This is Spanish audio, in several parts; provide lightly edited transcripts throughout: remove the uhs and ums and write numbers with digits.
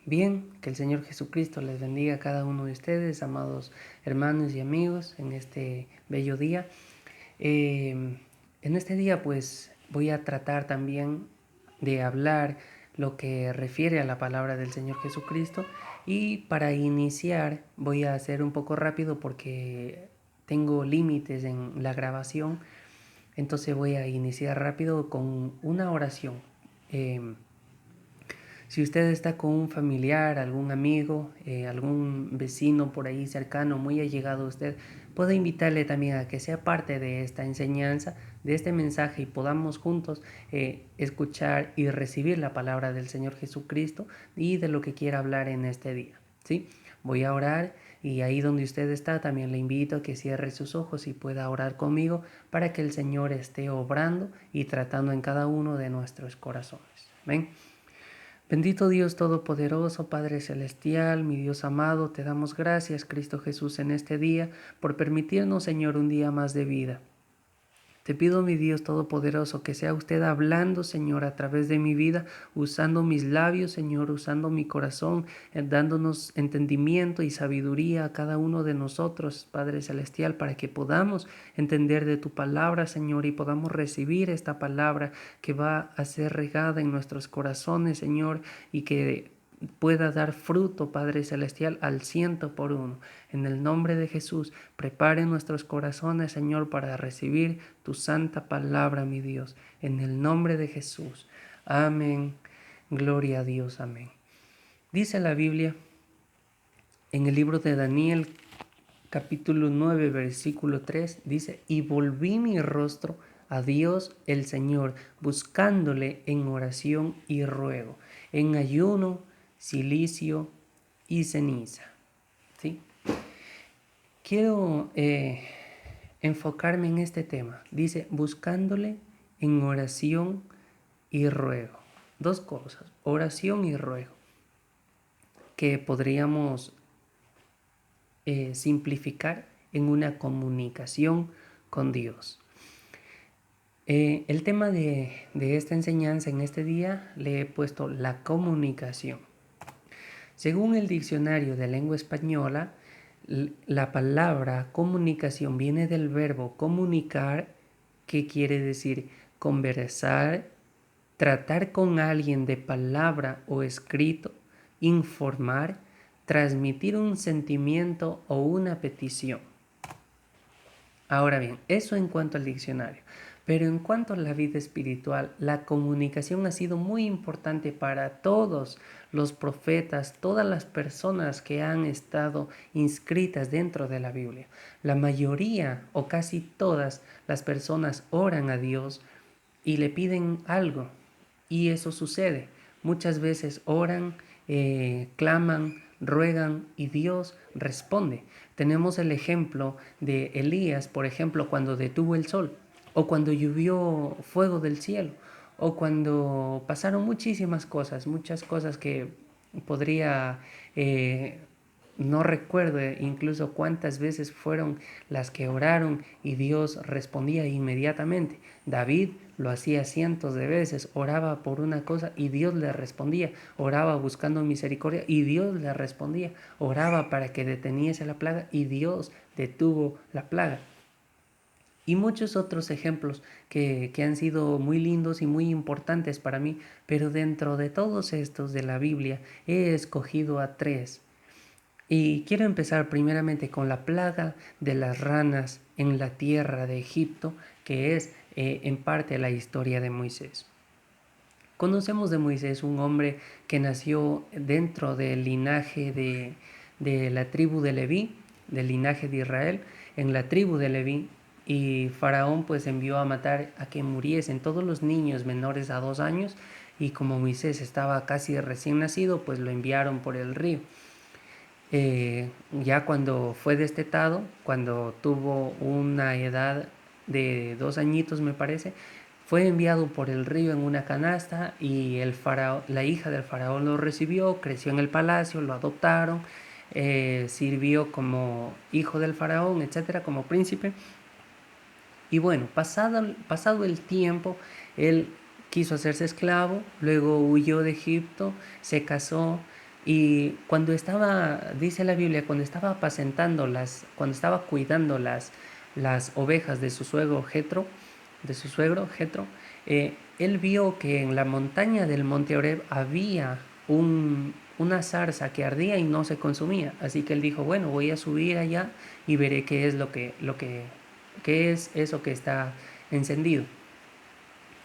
bien, que el Señor Jesucristo les bendiga a cada uno de ustedes, amados hermanos y amigos, en este bello día. En este día pues voy a tratar también de hablar lo que refiere a la palabra del Señor Jesucristo, y para iniciar voy a hacer un poco rápido porque tengo límites en la grabación. Entonces voy a iniciar rápido con una oración. Si usted está con un familiar, algún amigo, algún vecino por ahí cercano, muy allegado a usted, puedo invitarle también a que sea parte de esta enseñanza, de este mensaje, y podamos juntos escuchar y recibir la palabra del Señor Jesucristo y de lo que quiera hablar en este día, ¿sí? Voy a orar, y ahí donde usted está también le invito a que cierre sus ojos y pueda orar conmigo para que el Señor esté obrando y tratando en cada uno de nuestros corazones. ¿Ven? Bendito Dios Todopoderoso, Padre Celestial, mi Dios amado, te damos gracias, Cristo Jesús, en este día, por permitirnos, Señor, un día más de vida. Te pido, mi Dios Todopoderoso, que sea usted hablando, Señor, a través de mi vida, usando mis labios, Señor, usando mi corazón, dándonos entendimiento y sabiduría a cada uno de nosotros, Padre Celestial, para que podamos entender de tu palabra, Señor, y podamos recibir esta palabra que va a ser regada en nuestros corazones, Señor, y que pueda dar fruto, Padre Celestial, al 100%. En el nombre de Jesús, prepare nuestros corazones, Señor, para recibir tu santa palabra, mi Dios. En el nombre de Jesús. Amén. Gloria a Dios. Amén. Dice la Biblia en el libro de Daniel, capítulo 9, versículo 3, dice: y volví mi rostro a Dios el Señor, buscándole en oración y ruego, en ayuno, cilicio y ceniza. ¿Sí? Quiero enfocarme en este tema. Dice, buscándole en oración y ruego. Dos cosas, oración y ruego, que podríamos simplificar en una comunicación con Dios. El tema de esta enseñanza en este día le he puesto la comunicación. Según el diccionario de lengua española, la palabra comunicación viene del verbo comunicar, que quiere decir conversar, tratar con alguien de palabra o escrito, informar, transmitir un sentimiento o una petición. Ahora bien, eso en cuanto al diccionario. Pero en cuanto a la vida espiritual, la comunicación ha sido muy importante para todos los profetas, todas las personas que han estado inscritas dentro de la Biblia. La mayoría o casi todas las personas oran a Dios y le piden algo, y eso sucede. Muchas veces oran, claman, ruegan y Dios responde. Tenemos el ejemplo de Elías, por ejemplo, cuando detuvo el sol, o cuando llovió fuego del cielo, o cuando pasaron muchísimas cosas, muchas cosas que podría, no recuerdo incluso cuántas veces fueron las que oraron y Dios respondía inmediatamente. David lo hacía cientos de veces, oraba por una cosa y Dios le respondía, oraba buscando misericordia y Dios le respondía, oraba para que deteniese la plaga y Dios detuvo la plaga. Y muchos otros ejemplos que han sido muy lindos y muy importantes para mí, pero dentro de todos estos de la Biblia he escogido a 3. Y quiero empezar primeramente con la plaga de las ranas en la tierra de Egipto, que es en parte la historia de Moisés. Conocemos de Moisés, un hombre que nació dentro del linaje de la tribu de Leví, del linaje de Israel, en la tribu de Leví, y Faraón pues envió a matar, a que muriesen todos los niños menores a 2 años, y como Moisés estaba casi recién nacido, pues lo enviaron por el río. Ya cuando fue destetado, cuando tuvo una edad de 2 añitos me parece, fue enviado por el río en una canasta, y la hija del faraón lo recibió, creció en el palacio, lo adoptaron, sirvió como hijo del faraón, etcétera, como príncipe. Y bueno, pasado el tiempo, él quiso hacerse esclavo, luego huyó de Egipto, se casó, Y cuando estaba, dice la Biblia, cuando estaba apacentando cuando estaba cuidando las ovejas de su suegro Jetro, él vio que en la montaña del monte Oreb había una zarza que ardía y no se consumía. Así que él dijo, bueno, voy a subir allá y veré qué es qué es eso que está encendido.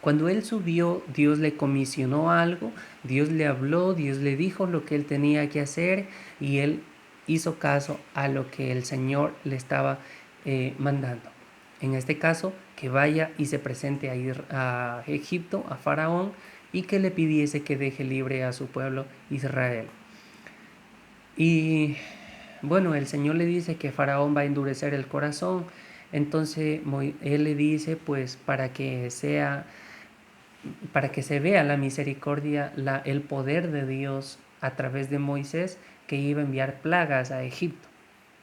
Cuando él subió, Dios le comisionó algo, Dios le habló, Dios le dijo lo que él tenía que hacer y él hizo caso a lo que el Señor le estaba mandando. En este caso, que vaya y se presente a Egipto, a Faraón, y que le pidiese que deje libre a su pueblo Israel. Y bueno, el Señor le dice que Faraón va a endurecer el corazón, entonces él le dice pues para que se vea la misericordia, el poder de Dios a través de Moisés, que iba a enviar plagas a Egipto.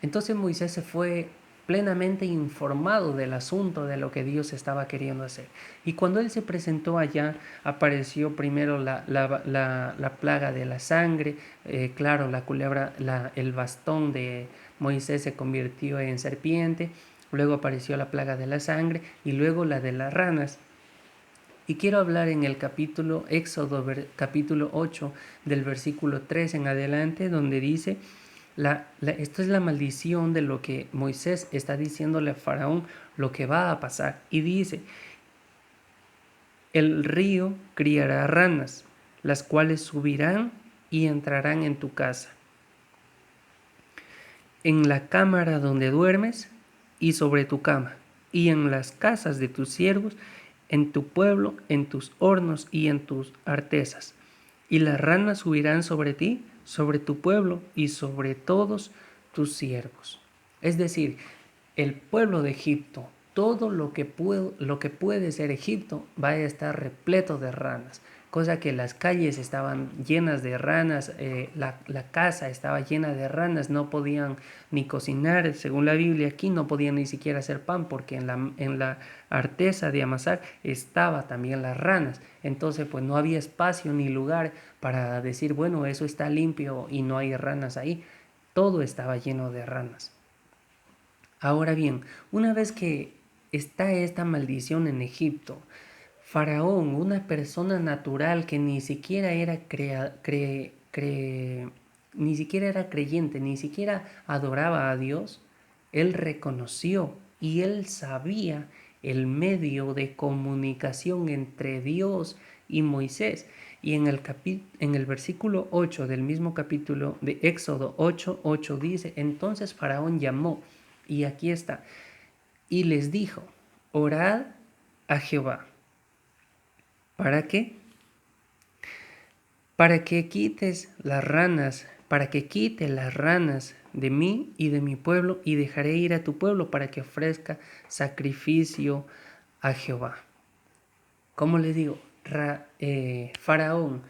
Entonces Moisés se fue plenamente informado del asunto, de lo que Dios estaba queriendo hacer. Y cuando él se presentó allá, apareció primero la plaga de la sangre, claro, la culebra, el bastón de Moisés se convirtió en serpiente, luego apareció la plaga de la sangre y luego la de las ranas. Y quiero hablar en el capítulo Éxodo, capítulo 8, del versículo 3 en adelante, donde dice, esto es la maldición de lo que Moisés está diciéndole a Faraón, lo que va a pasar. Y dice, el río criará ranas, las cuales subirán y entrarán en tu casa, en la cámara donde duermes y sobre tu cama, y en las casas de tus siervos, en tu pueblo, en tus hornos y en tus artesas. Y las ranas subirán sobre ti, sobre tu pueblo y sobre todos tus siervos. Es decir, el pueblo de Egipto, todo lo que puede ser Egipto, va a estar repleto de ranas. Cosa que las calles estaban llenas de ranas, la casa estaba llena de ranas, no podían ni cocinar, según la Biblia aquí, no podían ni siquiera hacer pan, porque en la artesa de amasar estaba también las ranas. Entonces pues no había espacio ni lugar para decir, bueno, eso está limpio y no hay ranas ahí. Todo estaba lleno de ranas. Ahora bien, una vez que está esta maldición en Egipto, Faraón, una persona natural que ni siquiera era ni siquiera era creyente, ni siquiera adoraba a Dios, él reconoció y él sabía el medio de comunicación entre Dios y Moisés. Y en el versículo 8 del mismo capítulo de Éxodo 8:8 dice, entonces Faraón llamó, y aquí está, y les dijo, orad a Jehová. ¿Para qué? Para que quites las ranas, para que quite las ranas de mí y de mi pueblo, y dejaré ir a tu pueblo para que ofrezca sacrificio a Jehová. Como les digo, Faraón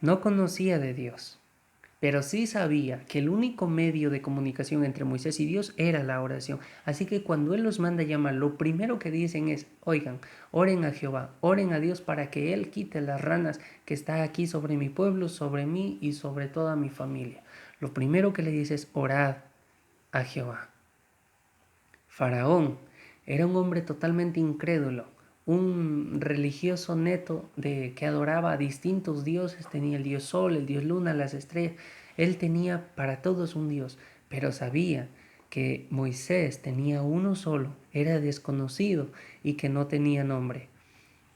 no conocía de Dios, pero sí sabía que el único medio de comunicación entre Moisés y Dios era la oración. Así que cuando Él los manda a llamar, lo primero que dicen es, oigan, oren a Jehová, oren a Dios para que Él quite las ranas que está aquí sobre mi pueblo, sobre mí y sobre toda mi familia. Lo primero que le dice es, orad a Jehová. Faraón era un hombre totalmente incrédulo, un religioso neto que adoraba a distintos dioses, tenía el dios sol, el dios luna, las estrellas, él tenía para todos un dios, pero sabía que Moisés tenía uno solo, era desconocido y que no tenía nombre.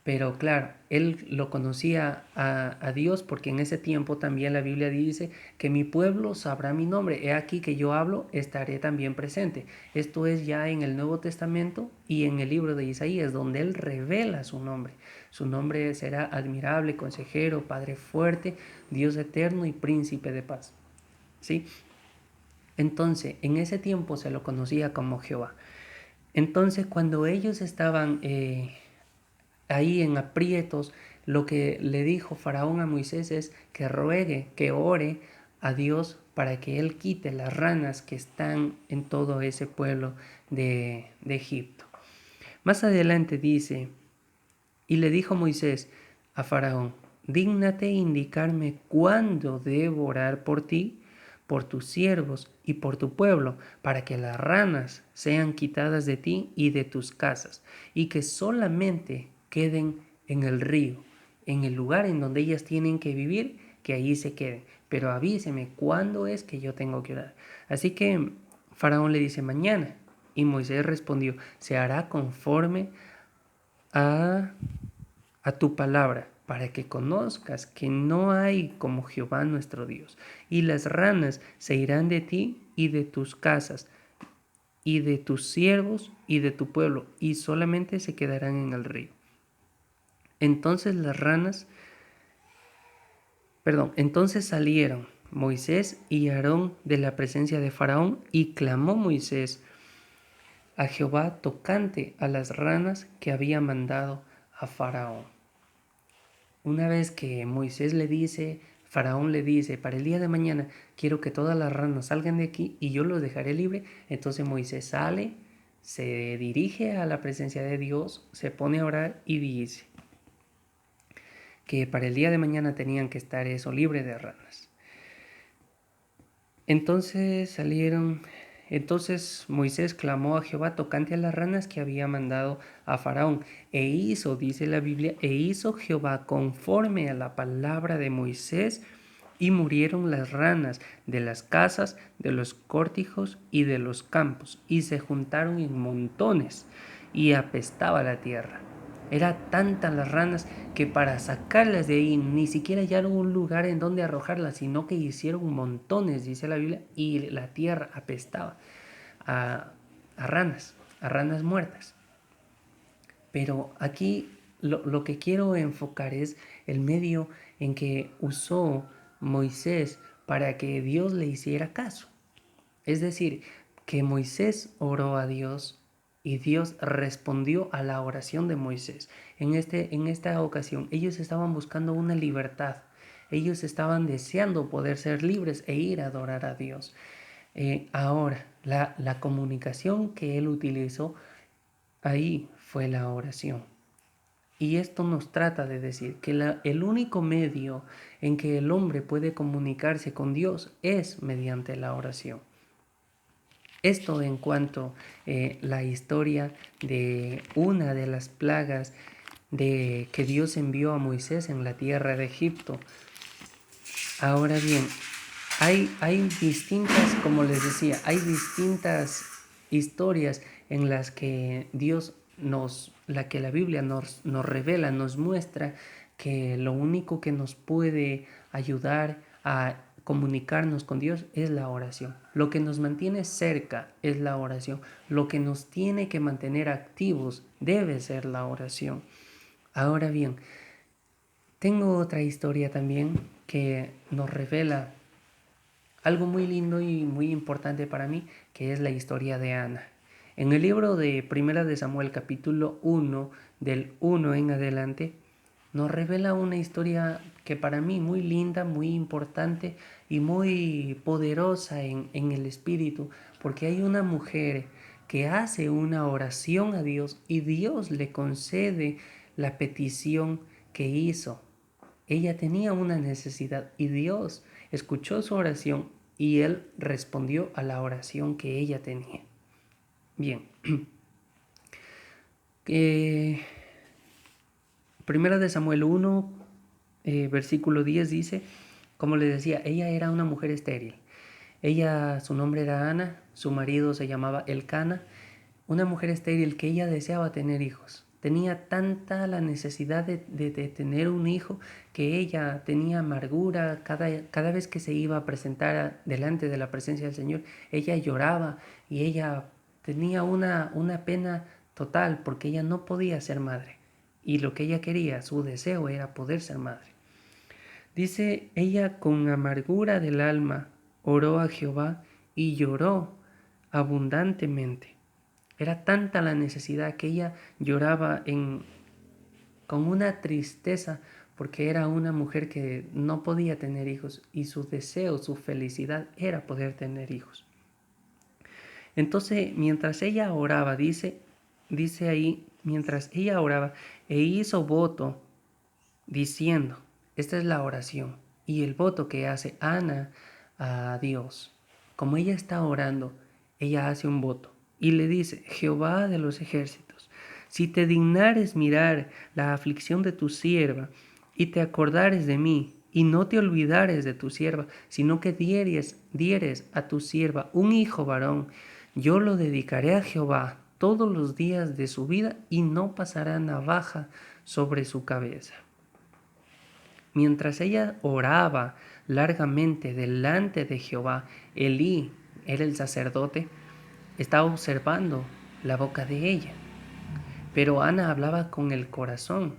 Pero claro, él lo conocía a Dios porque en ese tiempo también la Biblia dice que mi pueblo sabrá mi nombre. He aquí que yo hablo, estaré también presente. Esto es ya en el Nuevo Testamento y en el libro de Isaías, donde él revela su nombre. Su nombre será admirable, consejero, Padre fuerte, Dios eterno y príncipe de paz. ¿Sí? Entonces, en ese tiempo se lo conocía como Jehová. Entonces, cuando ellos estaban ahí en aprietos, lo que le dijo Faraón a Moisés es que ruegue, que ore a Dios para que Él quite las ranas que están en todo ese pueblo de Egipto. Más adelante dice, y le dijo Moisés a Faraón, dígnate indicarme cuándo debo orar por ti, por tus siervos y por tu pueblo, para que las ranas sean quitadas de ti y de tus casas, y que solamente queden en el río, en el lugar en donde ellas tienen que vivir, que ahí se queden. Pero avíseme cuándo es que yo tengo que orar. Así que Faraón le dice mañana. Y Moisés respondió, se hará conforme a, a tu palabra, para que conozcas que no hay como Jehová nuestro Dios. Y las ranas se irán de ti y de tus casas, y de tus siervos y de tu pueblo, y solamente se quedarán en el río. Entonces salieron Moisés y Aarón de la presencia de Faraón, y clamó Moisés a Jehová tocante a las ranas que había mandado a Faraón. Una vez que Faraón le dice, para el día de mañana quiero que todas las ranas salgan de aquí y yo los dejaré libre, entonces Moisés sale, se dirige a la presencia de Dios, se pone a orar y dice que para el día de mañana tenían que estar libre de ranas. Entonces Moisés clamó a Jehová tocante a las ranas que había mandado a Faraón. Dice la Biblia, hizo Jehová conforme a la palabra de Moisés, y murieron las ranas de las casas, de los córtigos y de los campos, y se juntaron en montones, y apestaba la tierra. Era tantas las ranas que para sacarlas de ahí ni siquiera hallaron un lugar en donde arrojarlas, sino que hicieron montones, dice la Biblia, y la tierra apestaba a ranas muertas. Pero aquí lo que quiero enfocar es el medio en que usó Moisés para que Dios le hiciera caso. Es decir, que Moisés oró a Dios y Dios respondió a la oración de Moisés. En esta ocasión, ellos estaban buscando una libertad. Ellos estaban deseando poder ser libres e ir a adorar a Dios. Ahora, la comunicación que él utilizó ahí fue la oración. Y esto nos trata de decir que el único medio en que el hombre puede comunicarse con Dios es mediante la oración. Esto en cuanto la historia de una de las plagas que Dios envió a Moisés en la tierra de Egipto. Ahora bien, hay distintas, como les decía, hay distintas historias en las que la Biblia nos revela, nos muestra que lo único que nos puede ayudar a comunicarnos con Dios es la oración. Lo que nos mantiene cerca es la oración. Lo que nos tiene que mantener activos debe ser la oración. Ahora bien, tengo otra historia también que nos revela algo muy lindo y muy importante para mí, que es la historia de Ana. En el libro de Primera de Samuel, capítulo 1, del 1 en adelante, nos revela una historia que para mí muy linda, muy importante y muy poderosa en el espíritu, porque hay una mujer que hace una oración a Dios y Dios le concede la petición que hizo. Ella tenía una necesidad y Dios escuchó su oración y Él respondió a la oración que ella tenía. Bien. Primera de Samuel 1, versículo 10 dice, como les decía, ella era una mujer estéril. Su nombre era Ana, su marido se llamaba Elcana, una mujer estéril que ella deseaba tener hijos. Tenía tanta la necesidad de tener un hijo que ella tenía amargura. Cada vez que se iba a presentar delante de la presencia del Señor, ella lloraba y ella tenía una pena total porque ella no podía ser madre. Y lo que ella quería, su deseo era poder ser madre. Dice, ella con amargura del alma oró a Jehová y lloró abundantemente. Era tanta la necesidad que ella lloraba con una tristeza porque era una mujer que no podía tener hijos y su deseo, su felicidad era poder tener hijos. Entonces, mientras ella oraba, dice ahí, mientras ella oraba e hizo voto diciendo, Esta es la oración y el voto que hace Ana a Dios. Como ella está orando, ella hace un voto y le dice: Jehová de los ejércitos, si te dignares mirar la aflicción de tu sierva y te acordares de mí, y no te olvidares de tu sierva, sino que dieres a tu sierva un hijo varón, yo lo dedicaré a Jehová todos los días de su vida y no pasará navaja sobre su cabeza. Mientras ella oraba largamente delante de Jehová, Elí, era el sacerdote, estaba observando la boca de ella. Pero Ana hablaba con el corazón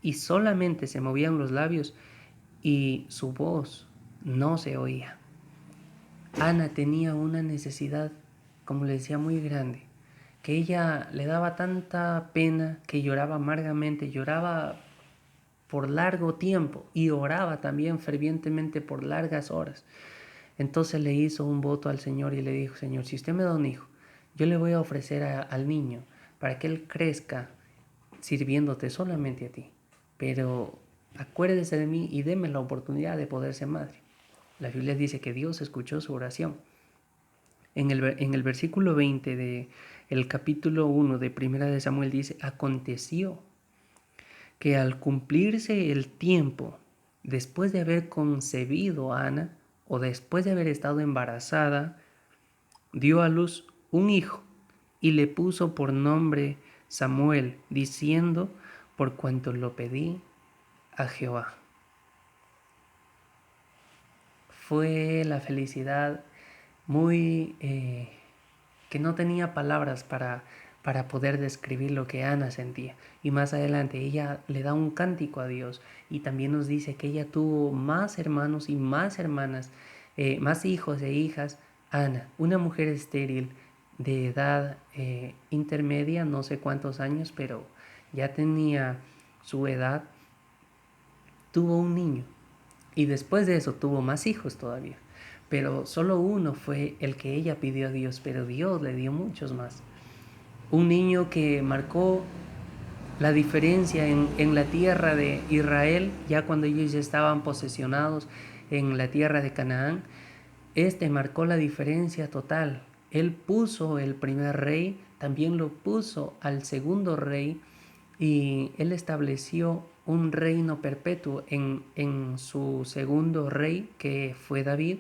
y solamente se movían los labios y su voz no se oía. Ana tenía una necesidad, como le decía, muy grande, que ella le daba tanta pena que lloraba amargamente, lloraba por largo tiempo y oraba también fervientemente por largas horas. Entonces le hizo un voto al Señor y le dijo: Señor, si usted me da un hijo, yo le voy a ofrecer al niño para que él crezca sirviéndote solamente a ti. Pero acuérdese de mí y déme la oportunidad de poder ser madre. La Biblia dice que Dios escuchó su oración. En el versículo 20 del capítulo 1 de Primera de Samuel dice: aconteció que al cumplirse el tiempo, después de haber concebido a Ana, o después de haber estado embarazada, dio a luz un hijo y le puso por nombre Samuel, diciendo: por cuanto lo pedí a Jehová. Fue la felicidad muy que no tenía palabras para poder describir lo que Ana sentía. Y más adelante ella le da un cántico a Dios y también nos dice que ella tuvo más hermanos y más hermanas, más hijos e hijas. Ana, una mujer estéril de edad intermedia, no sé cuántos años, pero ya tenía su edad, tuvo un niño y después de eso tuvo más hijos todavía. Pero solo uno fue el que ella pidió a Dios, pero Dios le dio muchos más. Un niño que marcó la diferencia en la tierra de Israel, ya cuando ellos ya estaban posesionados en la tierra de Canaán. Este marcó la diferencia total. Él puso el primer rey, también lo puso al segundo rey, y él estableció un reino perpetuo en su segundo rey, que fue David.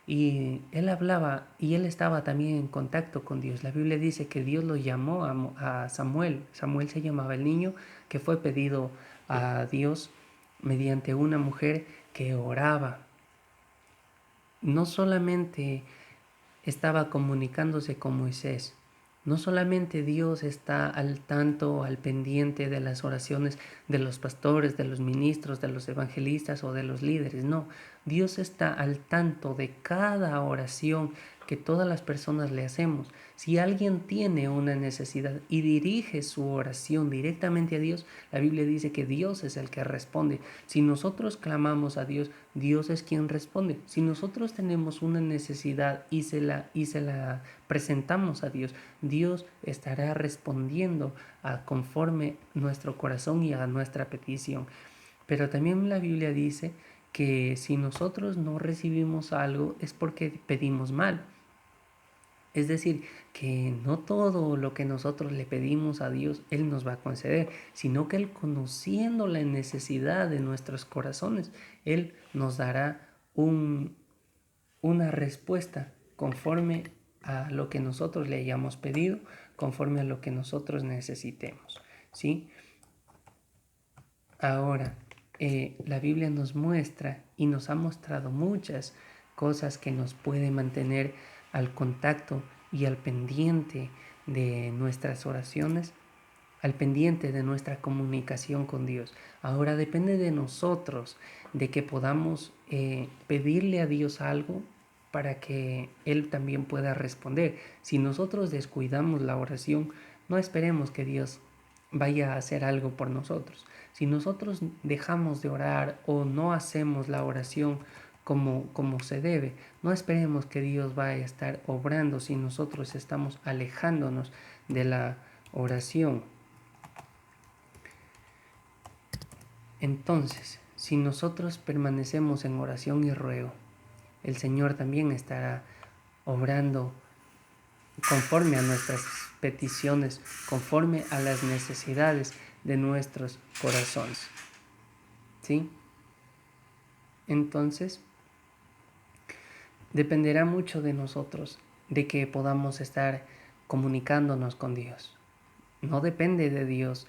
Y él hablaba y él estaba también en contacto con Dios. La Biblia dice que Dios lo llamó a Samuel. Samuel se llamaba el niño, que fue pedido a Dios mediante una mujer que oraba. No solamente estaba comunicándose con Moisés, no solamente Dios está al tanto, al pendiente de las oraciones de los pastores, de los ministros, de los evangelistas o de los líderes. No, Dios está al tanto de cada oración que todas las personas le hacemos. Si alguien tiene una necesidad y dirige su oración directamente a Dios, la Biblia dice que Dios es el que responde. Si nosotros clamamos a Dios, Dios es quien responde. Si nosotros tenemos una necesidad y se la presentamos a Dios, Dios estará respondiendo conforme nuestro corazón y a nuestra petición. Pero también la Biblia dice que si nosotros no recibimos algo es porque pedimos mal. Es decir, que no todo lo que nosotros le pedimos a Dios, Él nos va a conceder, sino que Él, conociendo la necesidad de nuestros corazones, Él nos dará una respuesta conforme a lo que nosotros le hayamos pedido, conforme a lo que nosotros necesitemos, ¿sí? Ahora, la Biblia nos muestra y nos ha mostrado muchas cosas que nos pueden mantener al contacto y al pendiente de nuestras oraciones, al pendiente de nuestra comunicación con Dios. Ahora depende de nosotros, de que podamos pedirle a Dios algo para que Él también pueda responder. Si nosotros descuidamos la oración, no esperemos que Dios vaya a hacer algo por nosotros. Si nosotros dejamos de orar o no hacemos la oración como se debe, no esperemos que Dios vaya a estar obrando si nosotros estamos alejándonos de la oración. Entonces, si nosotros permanecemos en oración y ruego, el Señor también estará obrando conforme a nuestras peticiones, conforme a las necesidades de nuestros corazones. ¿Sí? Entonces, dependerá mucho de nosotros, de que podamos estar comunicándonos con Dios. No depende de Dios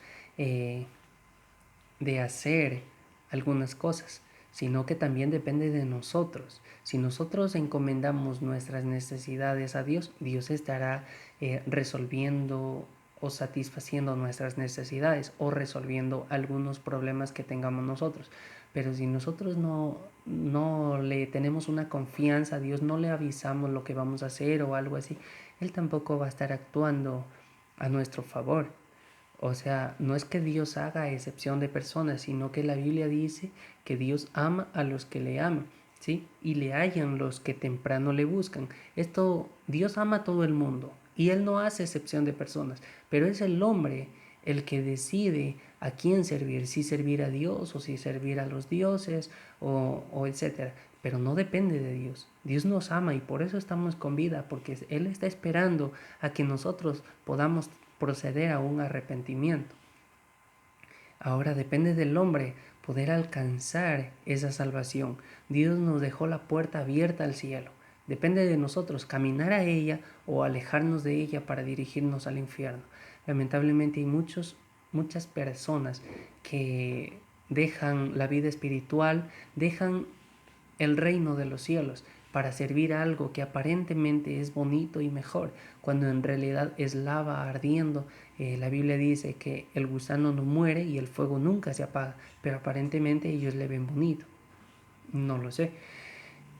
de hacer algunas cosas, sino que también depende de nosotros. Si nosotros encomendamos nuestras necesidades a Dios, Dios estará resolviendo o satisfaciendo nuestras necesidades o resolviendo algunos problemas que tengamos nosotros. Pero si nosotros no le tenemos una confianza a Dios, no le avisamos lo que vamos a hacer o algo así, Él tampoco va a estar actuando a nuestro favor. O sea, no es que Dios haga excepción de personas, sino que la Biblia dice que Dios ama a los que le aman, ¿sí? Y le hallan los que temprano le buscan. Esto, Dios ama a todo el mundo y Él no hace excepción de personas, pero es el hombre el que decide a quién servir, si servir a Dios o si servir a los dioses o etcétera. Pero no depende de Dios. Dios nos ama y por eso estamos con vida, porque Él está esperando a que nosotros podamos proceder a un arrepentimiento. Ahora depende del hombre poder alcanzar esa salvación. Dios nos dejó la puerta abierta al cielo. Depende de nosotros caminar a ella o alejarnos de ella para dirigirnos al infierno. Lamentablemente hay muchas personas que dejan la vida espiritual, dejan el reino de los cielos para servir a algo que aparentemente es bonito y mejor, cuando en realidad es lava ardiendo. La Biblia dice que el gusano no muere y el fuego nunca se apaga, pero aparentemente ellos le ven bonito. No lo sé.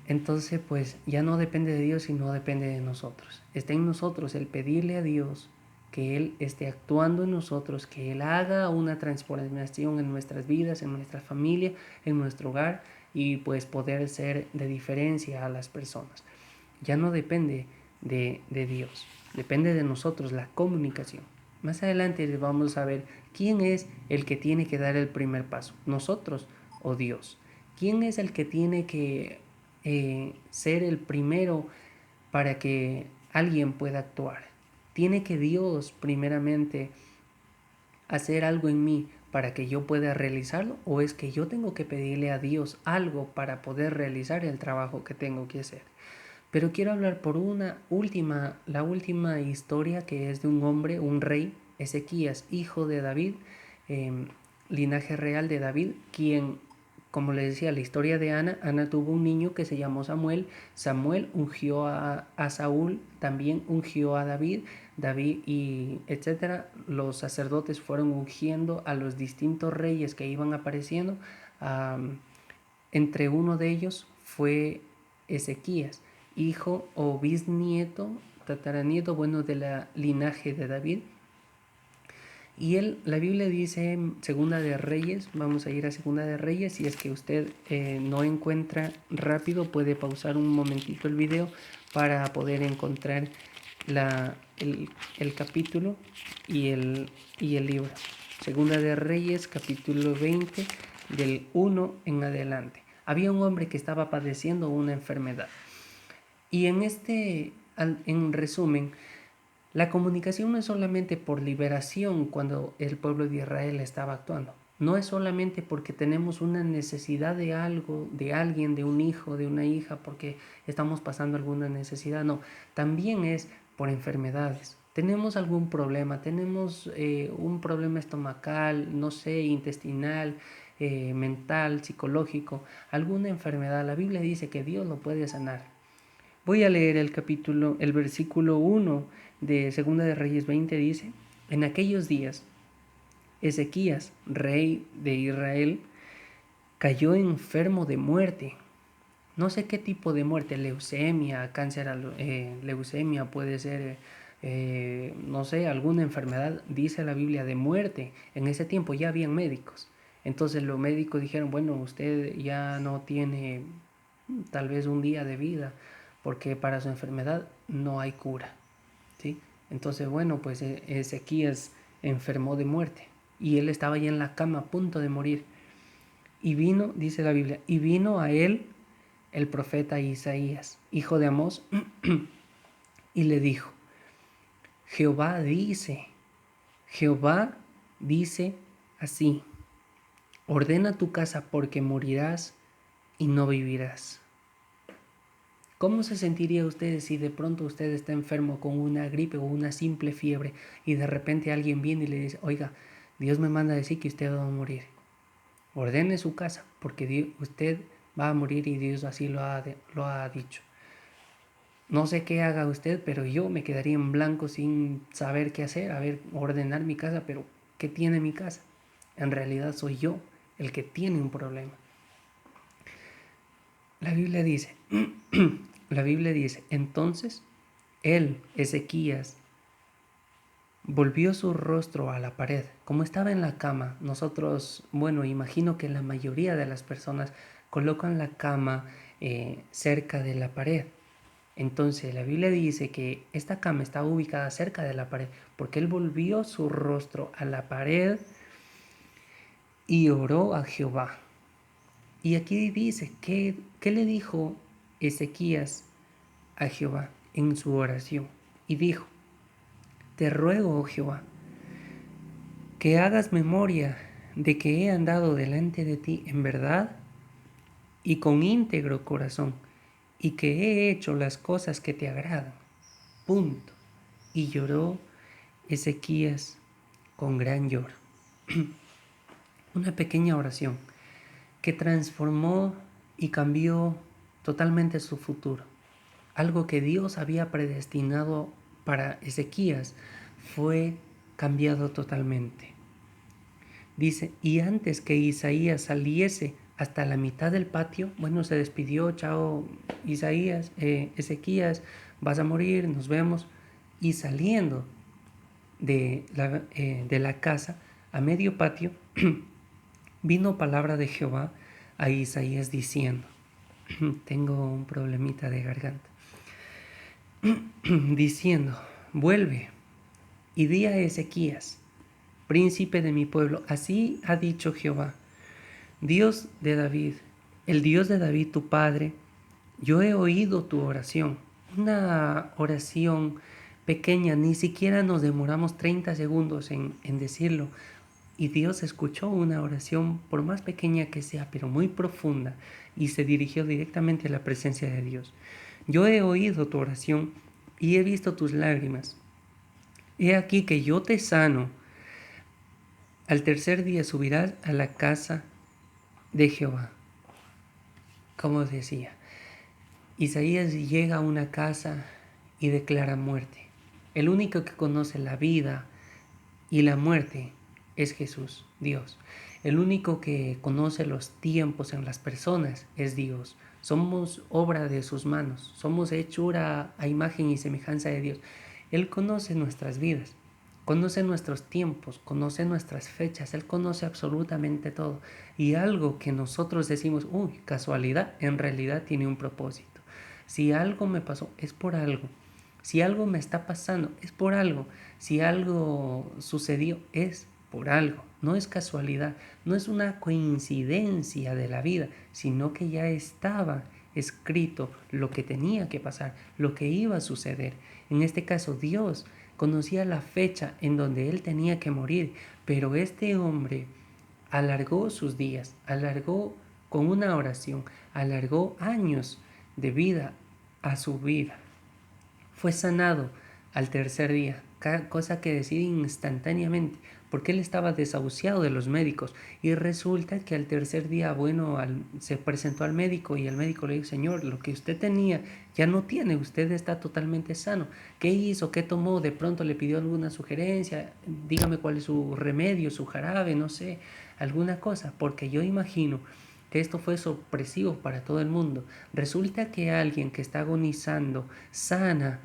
Entonces, pues ya no depende de Dios, sino depende de nosotros. Está en nosotros el pedirle a Dios que Él esté actuando en nosotros, que Él haga una transformación en nuestras vidas, en nuestra familia, en nuestro hogar, y pues poder ser de diferencia a las personas. Ya no depende de Dios, depende de nosotros la comunicación. Más adelante vamos a ver quién es el que tiene que dar el primer paso, nosotros o Dios. ¿Quién es el que tiene que ser el primero para que alguien pueda actuar? ¿Tiene que Dios primeramente hacer algo en mí para que yo pueda realizarlo? ¿O es que yo tengo que pedirle a Dios algo para poder realizar el trabajo que tengo que hacer? Pero quiero hablar por la última historia, que es de un hombre, un rey, Ezequías, hijo de David, eh, linaje real de David, quien, como les decía, la historia de Ana tuvo un niño que se llamó Samuel. Samuel ungió a Saúl, también ungió a David y etcétera. Los sacerdotes fueron ungiendo a los distintos reyes que iban apareciendo. Entre uno de ellos fue Ezequías, hijo o bisnieto, tataranieto, bueno, de la linaje de David. Y la Biblia dice en Segunda de Reyes, vamos a ir a Segunda de Reyes, si es que usted no encuentra rápido, puede pausar un momentito el video para poder encontrar el capítulo y el libro. Segunda de Reyes, capítulo 20, del 1 en adelante. Había un hombre que estaba padeciendo una enfermedad. Y en resumen, la comunicación no es solamente por liberación cuando el pueblo de Israel estaba actuando. No es solamente porque tenemos una necesidad de algo, de alguien, de un hijo, de una hija, porque estamos pasando alguna necesidad. No, también es por enfermedades. Tenemos algún problema, tenemos un problema estomacal, no sé, intestinal, mental, psicológico, alguna enfermedad. La Biblia dice que Dios lo puede sanar. Voy a leer el versículo 1 de Segunda de Reyes 20, dice: en aquellos días, Ezequías, rey de Israel, cayó enfermo de muerte. No sé qué tipo de muerte, leucemia, cáncer, leucemia puede ser, no sé, alguna enfermedad, dice la Biblia, de muerte. En ese tiempo ya habían médicos. Entonces los médicos dijeron, bueno, usted ya no tiene tal vez un día de vida, porque para su enfermedad no hay cura, ¿sí? Entonces, bueno, pues Ezequías enfermó de muerte y él estaba ya en la cama a punto de morir. Y vino, dice la Biblia, y vino a él el profeta Isaías, hijo de Amós, y le dijo, Jehová dice así, ordena tu casa porque morirás y no vivirás. ¿Cómo se sentiría usted si de pronto usted está enfermo con una gripe o una simple fiebre y de repente alguien viene y le dice, oiga, Dios me manda a decir que usted va a morir? Ordene su casa porque usted va a morir y Dios así lo ha dicho. No sé qué haga usted, pero yo me quedaría en blanco sin saber qué hacer. A ver, ordenar mi casa, pero ¿qué tiene mi casa? En realidad soy yo el que tiene un problema. La Biblia dice, entonces él, Ezequías, volvió su rostro a la pared. Como estaba en la cama, nosotros, bueno, imagino que la mayoría de las personas colocan la cama cerca de la pared. Entonces la Biblia dice que esta cama estaba ubicada cerca de la pared porque él volvió su rostro a la pared y oró a Jehová. Y aquí dice, ¿qué le dijo Ezequías a Jehová en su oración? Y dijo, te ruego, oh Jehová, que hagas memoria de que he andado delante de ti en verdad y con íntegro corazón, y que he hecho las cosas que te agradan. Punto. Y lloró Ezequías con gran lloro. Una pequeña oración que transformó y cambió totalmente su futuro. Algo que Dios había predestinado para Ezequías fue cambiado totalmente. Dice, y antes que Isaías saliese hasta la mitad del patio, bueno, se despidió, chao Isaías, Ezequías, vas a morir, nos vemos. Y saliendo de la casa, a medio patio, vino palabra de Jehová a Isaías diciendo, tengo un problemita de garganta, diciendo, vuelve y di a Ezequías, príncipe de mi pueblo, así ha dicho Jehová, Dios de David, el Dios de David tu padre, yo he oído tu oración, una oración pequeña, ni siquiera nos demoramos 30 segundos en decirlo. Y Dios escuchó una oración, por más pequeña que sea, pero muy profunda, y se dirigió directamente a la presencia de Dios. Yo he oído tu oración y he visto tus lágrimas. He aquí que yo te sano. Al tercer día subirás a la casa de Jehová. Como decía, Isaías llega a una casa y declara muerte. El único que conoce la vida y la muerte es Jesús, Dios. El único que conoce los tiempos en las personas es Dios. Somos obra de sus manos, somos hechura a imagen y semejanza de Dios. Él conoce nuestras vidas, conoce nuestros tiempos, conoce nuestras fechas, Él conoce absolutamente todo. Y algo que nosotros decimos, uy, casualidad, en realidad tiene un propósito. Si algo me pasó, es por algo. Si algo me está pasando, es por algo. Si algo sucedió, es por algo. No es casualidad, no es una coincidencia de la vida, sino que ya estaba escrito lo que tenía que pasar, lo que iba a suceder. En este caso, Dios conocía la fecha en donde él tenía que morir, pero este hombre alargó sus días, alargó con una oración, alargó años de vida a su vida. Fue sanado al tercer día, cosa que decide instantáneamente, porque él estaba desahuciado de los médicos. Y resulta que al tercer día, bueno, se presentó al médico y el médico le dijo, Señor, lo que usted tenía ya no tiene, usted está totalmente sano. ¿Qué hizo? ¿Qué tomó? De pronto le pidió alguna sugerencia, dígame cuál es su remedio, su jarabe, no sé, alguna cosa, porque yo imagino que esto fue sorpresivo para todo el mundo. Resulta que alguien que está agonizando sana.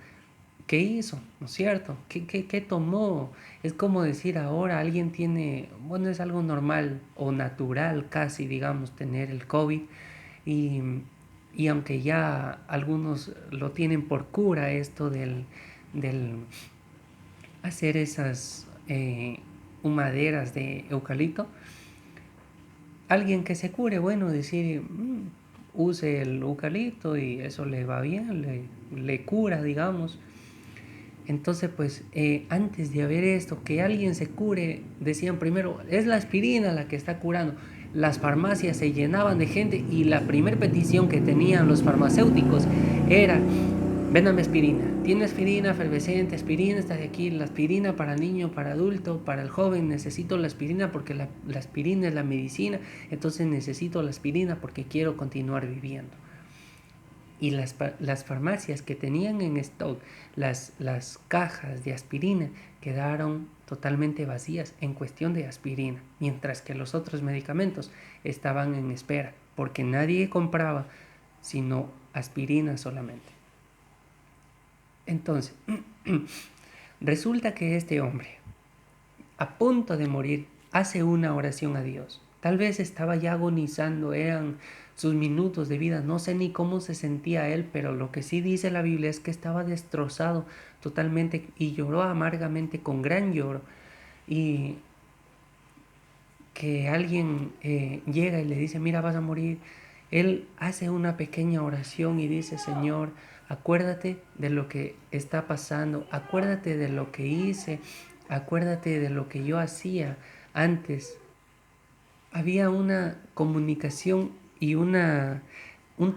¿Qué hizo? ¿No es cierto? ¿Qué tomó? Es como decir ahora alguien tiene, bueno, es algo normal o natural casi, digamos, tener el COVID y, y aunque ya algunos lo tienen por cura esto del hacer esas humaderas de eucalipto, alguien que se cure, bueno, decir, use el eucalipto y eso le va bien, le cura, digamos. Entonces, pues, antes de haber esto, que alguien se cure, decían primero, es la aspirina la que está curando. Las farmacias se llenaban de gente y la primera petición que tenían los farmacéuticos era, véndame aspirina. Tiene aspirina efervescente, aspirina está de aquí, la aspirina para niño, para adulto, para el joven. Necesito la aspirina porque la aspirina es la medicina. Entonces necesito la aspirina porque quiero continuar viviendo. Y las farmacias que tenían en stock las cajas de aspirina quedaron totalmente vacías en cuestión de aspirina, mientras que los otros medicamentos estaban en espera, porque nadie compraba sino aspirina solamente. Entonces, resulta que este hombre, a punto de morir, hace una oración a Dios. Tal vez estaba ya agonizando, eran sus minutos de vida, no sé ni cómo se sentía él, pero lo que sí dice la Biblia es que estaba destrozado totalmente y lloró amargamente con gran lloro. Y que alguien llega y le dice, mira, vas a morir. Él hace una pequeña oración y dice, Señor, acuérdate de lo que está pasando, acuérdate de lo que hice, acuérdate de lo que yo hacía antes. Había una comunicación y un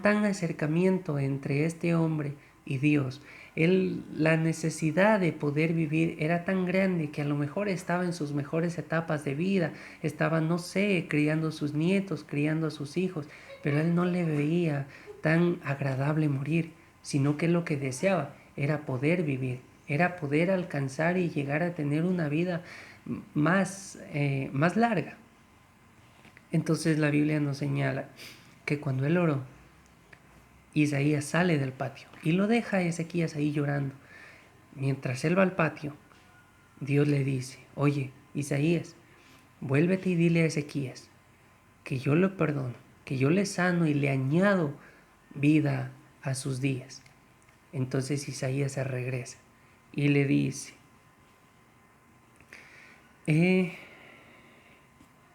tan acercamiento entre este hombre y Dios. La necesidad de poder vivir era tan grande que a lo mejor estaba en sus mejores etapas de vida, estaba, no sé, criando a sus nietos, criando a sus hijos, pero él no le veía tan agradable morir, sino que lo que deseaba era poder vivir, era poder alcanzar y llegar a tener una vida más larga. Entonces la Biblia nos señala que cuando él oró, Isaías sale del patio y lo deja a Ezequías ahí llorando. Mientras él va al patio, Dios le dice, oye, Isaías, vuélvete y dile a Ezequías que yo lo perdono, que yo le sano y le añado vida a sus días. Entonces Isaías se regresa y le dice,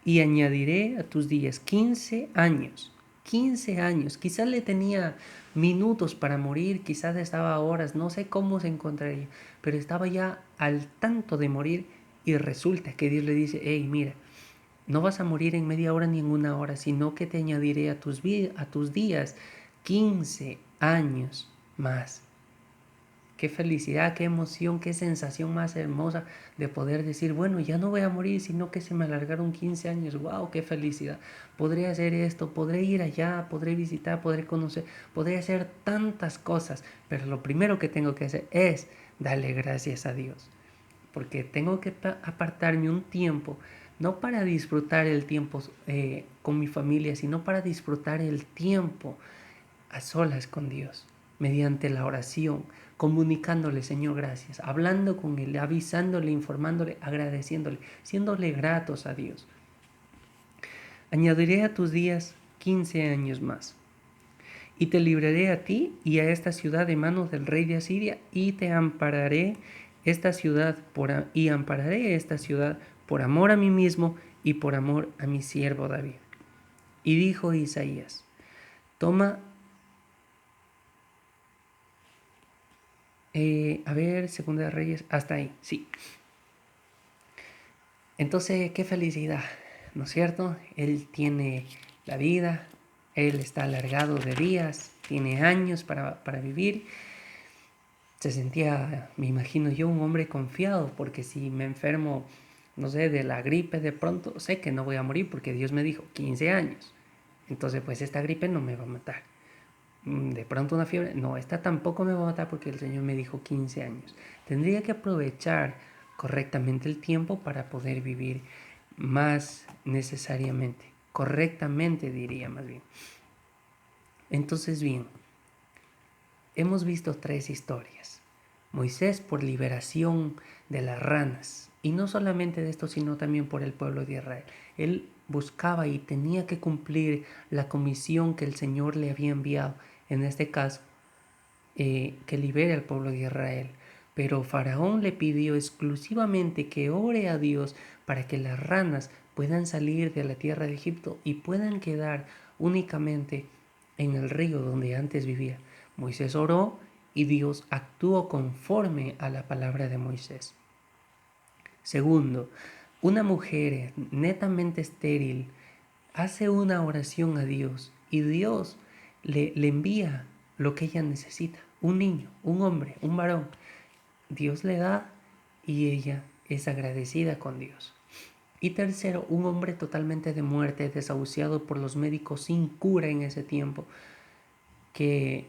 y añadiré a tus días 15 años. 15 años. Quizás le tenía minutos para morir, quizás estaba horas, no sé cómo se encontraría, pero estaba ya al tanto de morir y resulta que Dios le dice, hey, mira, no vas a morir en media hora ni en una hora, sino que te añadiré a tus días 15 años más. Qué felicidad, qué emoción, qué sensación más hermosa de poder decir, bueno, ya no voy a morir, sino que se me alargaron 15 años. ¡Wow! ¡Qué felicidad! Podré hacer esto, podré ir allá, podré visitar, podré conocer, podré hacer tantas cosas. Pero lo primero que tengo que hacer es darle gracias a Dios. Porque tengo que apartarme un tiempo, no para disfrutar el tiempo con mi familia, sino para disfrutar el tiempo a solas con Dios, mediante la oración, comunicándole, Señor, gracias, hablando con Él, avisándole, informándole, agradeciéndole, siéndole gratos a Dios. Añadiré a tus días 15 años más, y te libraré a ti y a esta ciudad de manos del rey de Asiria, y te ampararé esta ciudad y ampararé esta ciudad por amor a mí mismo y por amor a mi siervo David. Y dijo Isaías, toma Segunda de Reyes, hasta ahí, sí. Entonces, qué felicidad, ¿no es cierto? Él tiene la vida, él está alargado de días, tiene años para vivir. Se sentía, me imagino yo, un hombre confiado, porque si me enfermo, no sé, de la gripe de pronto, sé que no voy a morir porque Dios me dijo 15 años. Entonces, pues esta gripe no me va a matar. De pronto una fiebre, no, esta tampoco me va a matar porque el Señor me dijo 15 años. Tendría que aprovechar correctamente el tiempo para poder vivir más necesariamente, correctamente diría más bien. Entonces bien, hemos visto 3 historias. Moisés por liberación de las ranas, y no solamente de esto, sino también por el pueblo de Israel. Él buscaba y tenía que cumplir la comisión que el Señor le había enviado, en este caso, que libere al pueblo de Israel. Pero Faraón le pidió exclusivamente que ore a Dios para que las ranas puedan salir de la tierra de Egipto y puedan quedar únicamente en el río donde antes vivía. Moisés oró y Dios actuó conforme a la palabra de Moisés. Segundo, una mujer netamente estéril hace una oración a Dios y Dios le envía lo que ella necesita. Un niño, un hombre, un varón. Dios le da y ella es agradecida con Dios. Y tercero, un hombre totalmente de muerte, desahuciado por los médicos sin cura en ese tiempo, que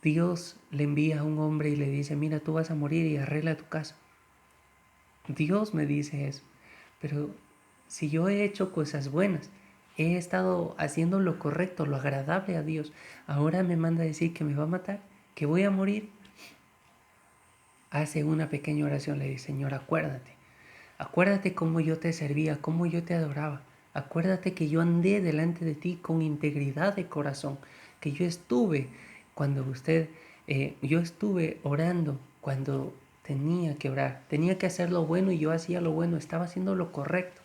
Dios le envía a un hombre y le dice, mira, tú vas a morir y arregla tu casa. Dios me dice eso, pero si yo he hecho cosas buenas, he estado haciendo lo correcto, lo agradable a Dios, ahora me manda a decir que me va a matar, que voy a morir. Hace una pequeña oración, le dice, Señor, acuérdate cómo yo te servía, cómo yo te adoraba. Acuérdate que yo andé delante de ti con integridad de corazón, que yo estuve yo estuve orando cuando tenía que orar, tenía que hacer lo bueno y yo hacía lo bueno, estaba haciendo lo correcto.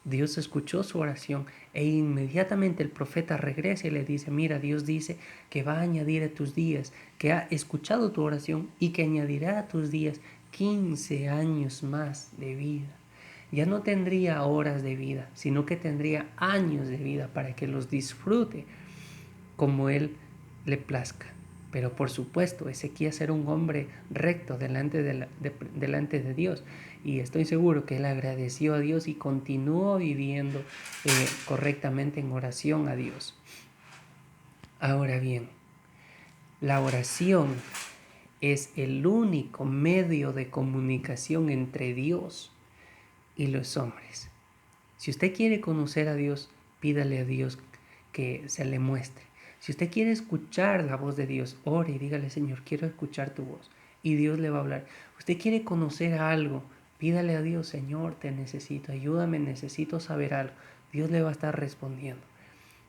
Dios escuchó su oración e inmediatamente el profeta regresa y le dice, mira, Dios dice que va a añadir a tus días, que ha escuchado tu oración y que añadirá a tus días 15 años más de vida. Ya no tendría horas de vida, sino que tendría años de vida para que los disfrute como Él le plazca. Pero por supuesto, Ezequías era un hombre recto delante de Dios. Y estoy seguro que él agradeció a Dios y continuó viviendo correctamente en oración a Dios. Ahora bien, la oración es el único medio de comunicación entre Dios y los hombres. Si usted quiere conocer a Dios, pídale a Dios que se le muestre. Si usted quiere escuchar la voz de Dios, ore y dígale, Señor, quiero escuchar tu voz. Y Dios le va a hablar. Usted quiere conocer algo, pídale a Dios, Señor, te necesito, ayúdame, necesito saber algo. Dios le va a estar respondiendo.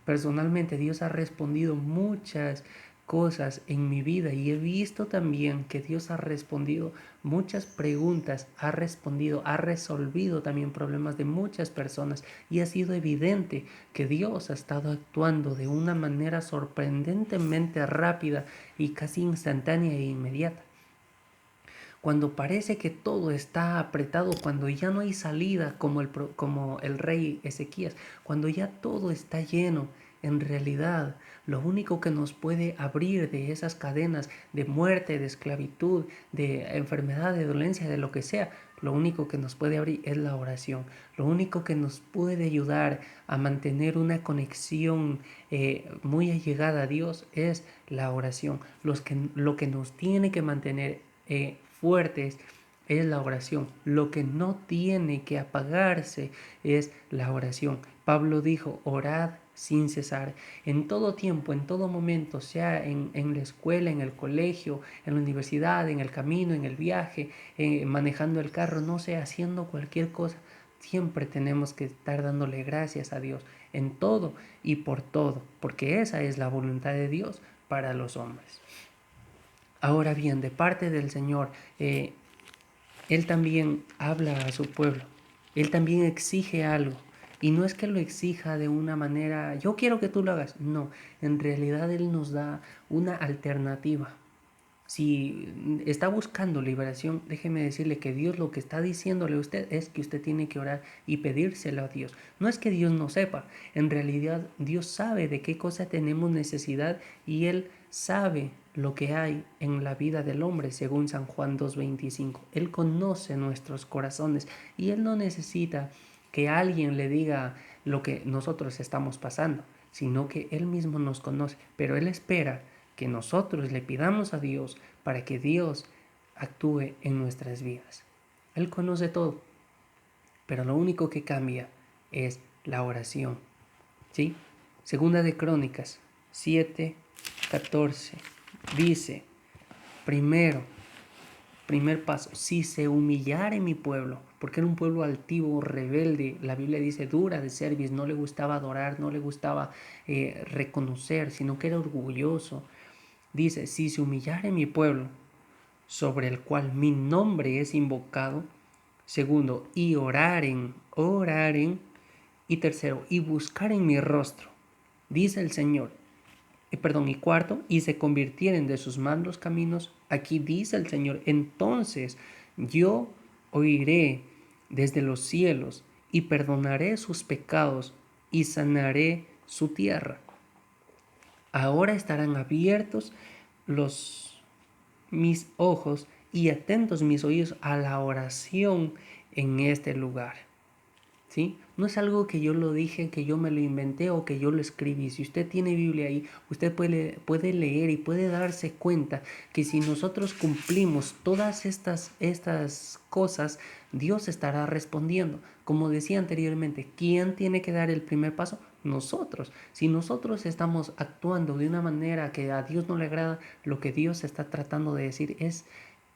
Personalmente, Dios ha respondido muchas cosas en mi vida y he visto también que Dios ha respondido muchas preguntas, ha resolvido también problemas de muchas personas y ha sido evidente que Dios ha estado actuando de una manera sorprendentemente rápida y casi instantánea e inmediata. Cuando parece que todo está apretado, cuando ya no hay salida como el rey Ezequías, cuando ya todo está lleno, en realidad lo único que nos puede abrir de esas cadenas de muerte, de esclavitud, de enfermedad, de dolencia, de lo que sea, lo único que nos puede abrir es la oración. Lo único que nos puede ayudar a mantener una conexión muy allegada a Dios es la oración. Lo que nos tiene que mantener fuertes es la oración. Lo que no tiene que apagarse es la oración. Pablo dijo, orad sin cesar, en todo tiempo, en todo momento, sea en la escuela, en el colegio, en la universidad, en el camino, en el viaje, manejando el carro, no sé, haciendo cualquier cosa. Siempre tenemos que estar dándole gracias a Dios en todo y por todo, porque esa es la voluntad de Dios para los hombres. Ahora bien, de parte del Señor, Él también habla a su pueblo. Él también exige algo. Y no es que lo exija de una manera, yo quiero que tú lo hagas. No, en realidad Él nos da una alternativa. Si está buscando liberación, déjeme decirle que Dios lo que está diciéndole a usted es que usted tiene que orar y pedírselo a Dios. No es que Dios no sepa, en realidad Dios sabe de qué cosa tenemos necesidad y Él sabe lo que hay en la vida del hombre, según San Juan 2:25. Él conoce nuestros corazones y Él no necesita que alguien le diga lo que nosotros estamos pasando, sino que Él mismo nos conoce, pero Él espera que nosotros le pidamos a Dios para que Dios actúe en nuestras vidas. Él conoce todo, pero lo único que cambia es la oración. ¿Sí? Segunda de Crónicas 7:14 dice, primer paso, si se humillare mi pueblo, porque era un pueblo altivo, rebelde, la Biblia dice dura de cerviz, no le gustaba adorar, no le gustaba reconocer, sino que era orgulloso. Dice, si se humillare mi pueblo, sobre el cual mi nombre es invocado, Segundo, y oraren. Y tercero, y buscaren mi rostro, dice el Señor. Y cuarto, y se convirtieren de sus malos caminos. Aquí dice el Señor, entonces yo oiré desde los cielos y perdonaré sus pecados y sanaré su tierra. Ahora estarán abiertos mis ojos y atentos mis oídos a la oración en este lugar. ¿Sí? No es algo que yo lo dije, que yo me lo inventé o que yo lo escribí. Si usted tiene Biblia ahí, usted puede leer y puede darse cuenta que si nosotros cumplimos todas estas cosas, Dios estará respondiendo. Como decía anteriormente, ¿quién tiene que dar el primer paso? Nosotros. Si nosotros estamos actuando de una manera que a Dios no le agrada, lo que Dios está tratando de decir es: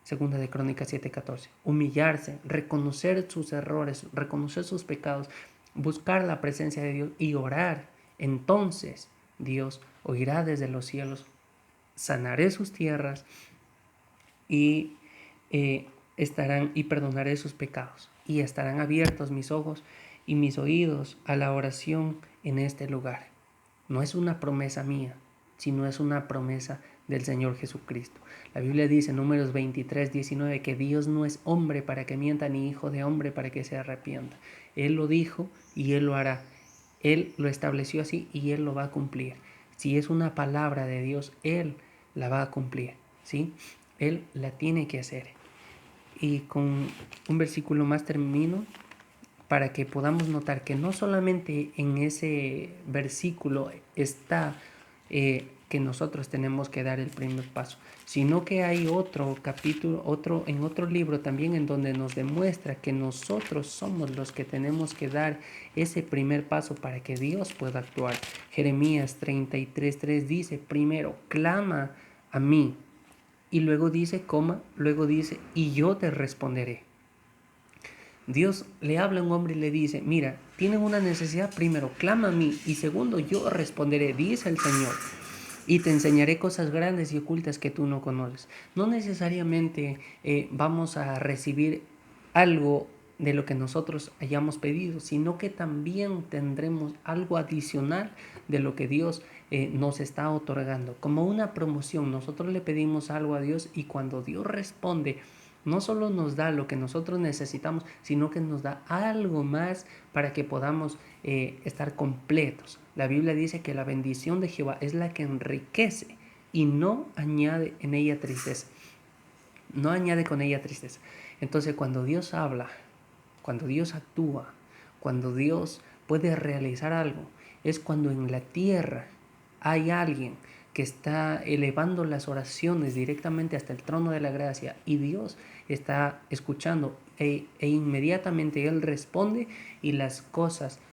Segunda de Crónicas 7:14. Humillarse, reconocer sus errores, reconocer sus pecados, buscar la presencia de Dios y orar. Entonces Dios oirá desde los cielos, sanaré sus tierras y perdonaré sus pecados. Y estarán abiertos mis ojos y mis oídos a la oración en este lugar. No es una promesa mía, sino es una promesa del Señor Jesucristo. La Biblia dice en Números 23:19 que Dios no es hombre para que mienta, ni hijo de hombre para que se arrepienta. Él lo dijo y Él lo hará. Él lo estableció así y Él lo va a cumplir. Si es una palabra de Dios, Él la va a cumplir, ¿sí? Él la tiene que hacer. Y con un versículo más termino, para que podamos notar que no solamente en ese versículo está que nosotros tenemos que dar el primer paso, sino que hay otro capítulo, en otro libro también, en donde nos demuestra que nosotros somos los que tenemos que dar ese primer paso para que Dios pueda actuar. Jeremías 33:3 dice: primero clama a mí, y luego dice, y yo te responderé. Dios le habla a un hombre y le dice: mira, tienen una necesidad, primero clama a mí, y segundo yo responderé, dice el Señor, y te enseñaré cosas grandes y ocultas que tú no conoces. No necesariamente vamos a recibir algo de lo que nosotros hayamos pedido, sino que también tendremos algo adicional de lo que Dios nos está otorgando. Como una promoción, nosotros le pedimos algo a Dios y cuando Dios responde, no solo nos da lo que nosotros necesitamos, sino que nos da algo más para que podamos estar completos. La Biblia dice que la bendición de Jehová es la que enriquece y no añade en ella tristeza. No añade con ella tristeza. Entonces, cuando Dios habla, cuando Dios actúa, cuando Dios puede realizar algo, es cuando en la tierra hay alguien que está elevando las oraciones directamente hasta el trono de la gracia y Dios está escuchando e inmediatamente Él responde y las cosas